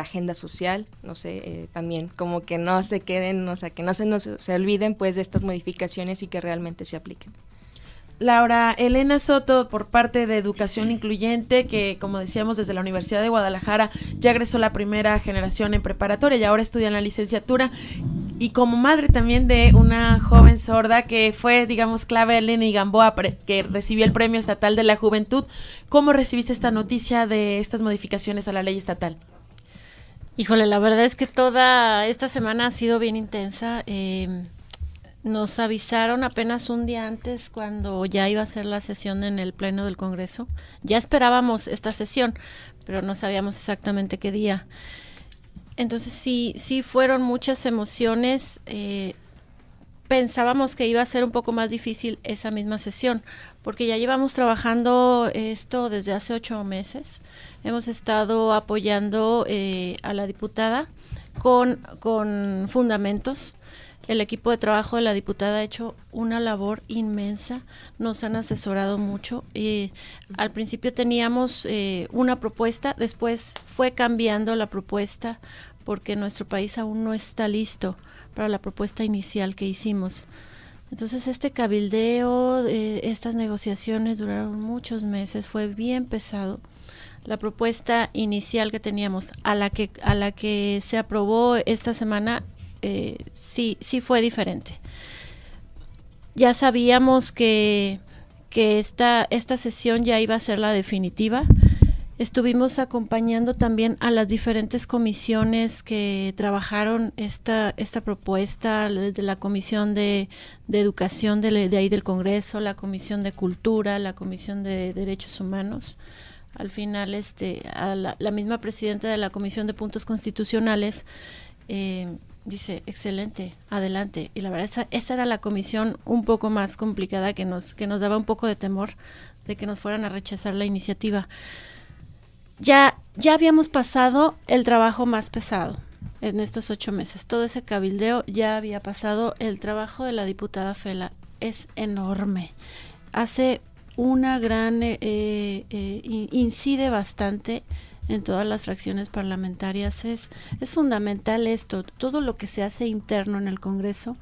agenda social, no sé, también como que no se queden, o sea, que no se olviden pues de estas modificaciones y que realmente se apliquen. Laura Elena Soto, por parte de Educación Incluyente, que como decíamos desde la Universidad de Guadalajara ya egresó la primera generación en preparatoria y ahora estudia en la licenciatura, y como madre también de una joven sorda que fue, digamos, clave, Elena Gamboa, que recibió el Premio Estatal de la Juventud. ¿Cómo recibiste esta noticia de estas modificaciones a la ley estatal? Híjole, la verdad es que toda esta semana ha sido bien intensa. Nos avisaron apenas un día antes cuando ya iba a ser la sesión en el Pleno del Congreso. Ya esperábamos esta sesión, pero no sabíamos exactamente qué día. Entonces sí fueron muchas emociones. Pensábamos que iba a ser un poco más difícil esa misma sesión, porque ya llevamos trabajando esto desde hace 8 meses. Hemos estado apoyando a la diputada con fundamentos. El equipo de trabajo de la diputada ha hecho una labor inmensa, nos han asesorado mucho. Al principio teníamos una propuesta, después fue cambiando la propuesta porque nuestro país aún no está listo para la propuesta inicial que hicimos. Entonces este cabildeo, estas negociaciones duraron muchos meses, fue bien pesado. La propuesta inicial que teníamos, a la que se aprobó esta semana, sí fue diferente. Ya sabíamos que esta sesión ya iba a ser la definitiva. Estuvimos acompañando también a las diferentes comisiones que trabajaron esta propuesta, de la Comisión de Educación de ahí del Congreso, la Comisión de Cultura, la Comisión de Derechos Humanos. Al final, a la misma presidenta de la Comisión de Puntos Constitucionales dice, excelente, adelante. Y la verdad, esa era la comisión un poco más complicada que nos daba un poco de temor de que nos fueran a rechazar la iniciativa. Ya habíamos pasado el trabajo más pesado en estos 8 meses. Todo ese cabildeo ya había pasado. El trabajo de la diputada Fela es enorme. Hace una gran, incide bastante en todas las fracciones parlamentarias. Es fundamental esto, todo lo que se hace interno en el Congreso.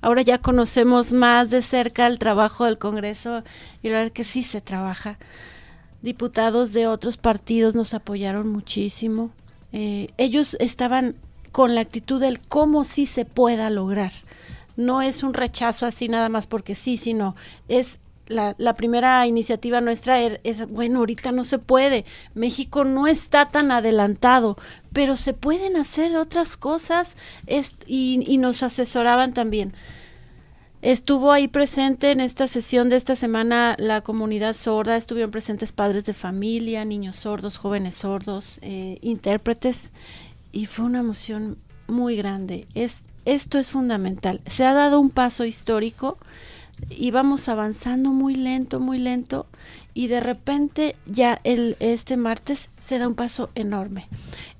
Ahora ya conocemos más de cerca el trabajo del Congreso y la verdad que sí se trabaja. Diputados de otros partidos nos apoyaron muchísimo. Ellos estaban con la actitud del cómo sí se pueda lograr. No es un rechazo así nada más porque sí, sino es la primera iniciativa nuestra es, bueno, ahorita no se puede. México no está tan adelantado, pero se pueden hacer otras cosas y nos asesoraban también. Estuvo ahí presente en esta sesión de esta semana la comunidad sorda, estuvieron presentes padres de familia, niños sordos, jóvenes sordos, intérpretes, y fue una emoción muy grande. Esto es fundamental. Se ha dado un paso histórico, íbamos avanzando muy lento, y de repente ya este martes se da un paso enorme.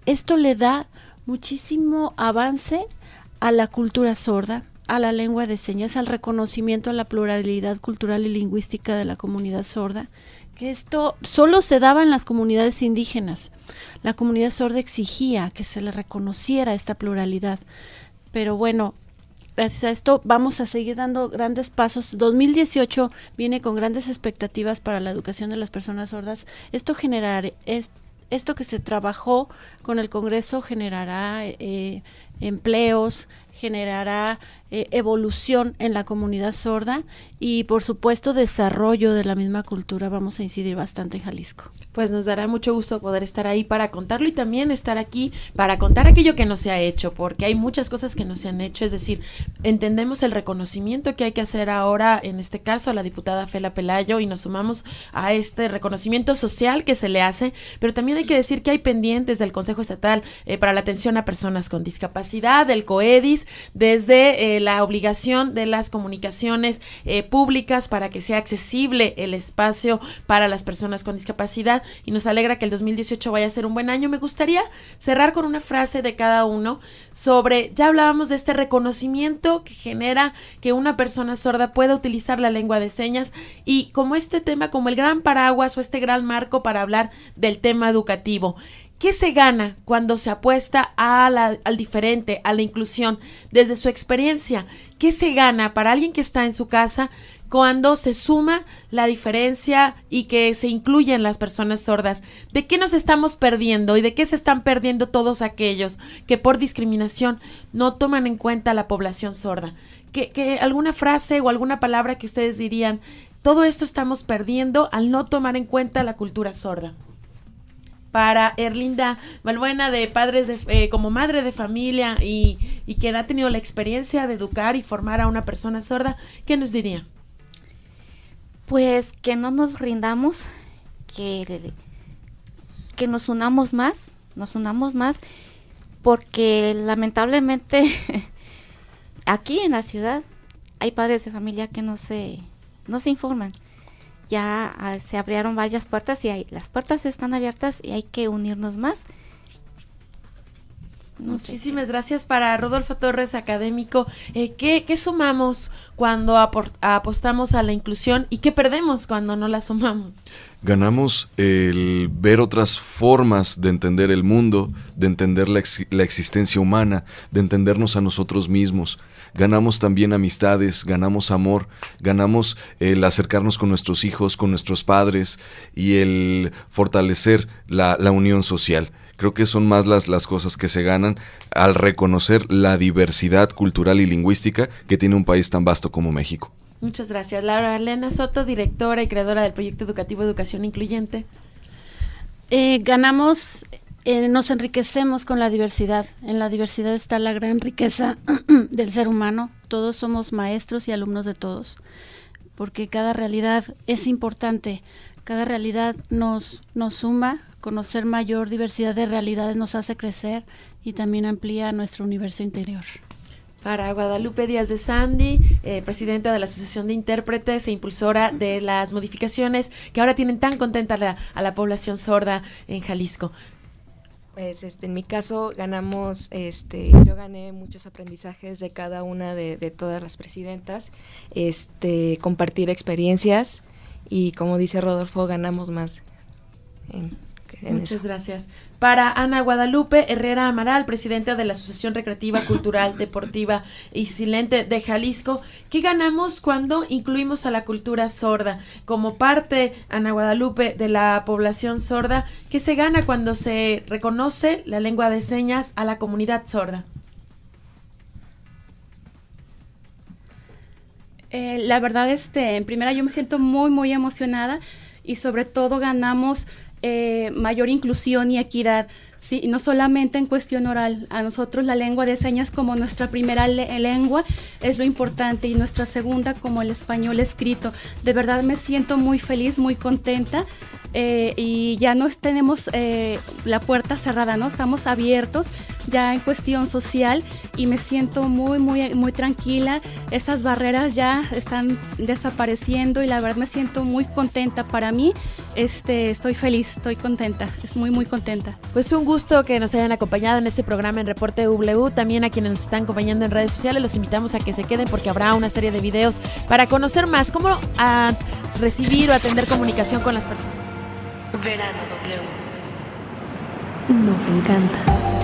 Esto le da muchísimo avance a la cultura sorda, a la lengua de señas, al reconocimiento a la pluralidad cultural y lingüística de la comunidad sorda, que esto solo se daba en las comunidades indígenas. La comunidad sorda exigía que se le reconociera esta pluralidad, pero bueno, gracias a esto vamos a seguir dando grandes pasos. 2018 viene con grandes expectativas para la educación de las personas sordas. Esto que se trabajó con el Congreso generará empleos, generará evolución en la comunidad sorda y por supuesto desarrollo de la misma cultura. Vamos a incidir bastante en Jalisco. Pues nos dará mucho gusto poder estar ahí para contarlo y también estar aquí para contar aquello que no se ha hecho, porque hay muchas cosas que no se han hecho, es decir, entendemos el reconocimiento que hay que hacer ahora, en este caso a la diputada Fela Pelayo, y nos sumamos a este reconocimiento social que se le hace, pero también hay que decir que hay pendientes del Consejo Estatal para la atención a personas con discapacidad, del COEDIS, desde la obligación de las comunicaciones públicas para que sea accesible el espacio para las personas con discapacidad, y nos alegra que el 2018 vaya a ser un buen año. Me gustaría cerrar con una frase de cada uno sobre, ya hablábamos de este reconocimiento que genera que una persona sorda pueda utilizar la lengua de señas, y como este tema, como el gran paraguas o este gran marco para hablar del tema educativo. ¿Qué se gana cuando se apuesta al diferente, a la inclusión? Desde su experiencia, ¿qué se gana para alguien que está en su casa cuando se suma la diferencia y que se incluyen las personas sordas? ¿De qué nos estamos perdiendo y de qué se están perdiendo todos aquellos que por discriminación no toman en cuenta a la población sorda? ¿Qué alguna frase o alguna palabra que ustedes dirían, todo esto estamos perdiendo al no tomar en cuenta la cultura sorda? Para Erlinda Balbuena, de padres como madre de familia y quien ha tenido la experiencia de educar y formar a una persona sorda, ¿qué nos diría? Pues que no nos rindamos, que nos unamos más porque lamentablemente aquí en la ciudad hay padres de familia que no se informan. Ya se abrieron varias puertas y las puertas están abiertas y hay que unirnos más. Muchísimas gracias. Para Rodolfo Torres, académico, ¿qué sumamos cuando apostamos a la inclusión y qué perdemos cuando no la sumamos? Ganamos el ver otras formas de entender el mundo, de entender la existencia humana, de entendernos a nosotros mismos. Ganamos también amistades, ganamos amor, ganamos el acercarnos con nuestros hijos, con nuestros padres y el fortalecer la unión social. Creo que son más las cosas que se ganan al reconocer la diversidad cultural y lingüística que tiene un país tan vasto como México. Muchas gracias. Laura Elena Soto, directora y creadora del proyecto educativo Educación Incluyente. Ganamos, nos enriquecemos con la diversidad. En la diversidad está la gran riqueza del ser humano. Todos somos maestros y alumnos de todos, porque cada realidad es importante. Cada realidad nos suma. Conocer mayor diversidad de realidades nos hace crecer y también amplía nuestro universo interior. Para Guadalupe Díaz de Sandy, presidenta de la Asociación de Intérpretes e impulsora de las modificaciones que ahora tienen tan contenta a la población sorda en Jalisco. Pues en mi caso ganamos, yo gané muchos aprendizajes de cada una de todas las presidentas, compartir experiencias y, como dice Rodolfo, ganamos más en Muchas eso. Gracias. Para Ana Guadalupe Herrera Amaral, presidenta de la Asociación Recreativa, Cultural, Deportiva y Silente de Jalisco, ¿qué ganamos cuando incluimos a la cultura sorda? Como parte, Ana Guadalupe, de la población sorda, ¿qué se gana cuando se reconoce la lengua de señas a la comunidad sorda? La verdad, en primera yo me siento muy, muy emocionada y sobre todo ganamos mayor inclusión y equidad, ¿sí? No solamente en cuestión oral. A nosotros la lengua de señas como nuestra primera lengua es lo importante y nuestra segunda como el español escrito. De verdad me siento muy feliz, muy contenta. Y ya no tenemos la puerta cerrada, ¿no? Estamos abiertos ya en cuestión social y me siento muy, muy, muy tranquila. Estas barreras ya están desapareciendo y la verdad me siento muy contenta. Para mí, estoy feliz, estoy contenta, es muy, muy contenta. Pues un gusto que nos hayan acompañado en este programa en Reporte W. También a quienes nos están acompañando en redes sociales, los invitamos a que se queden porque habrá una serie de videos para conocer más cómo recibir o atender comunicación con las personas. Verano W. Nos encanta.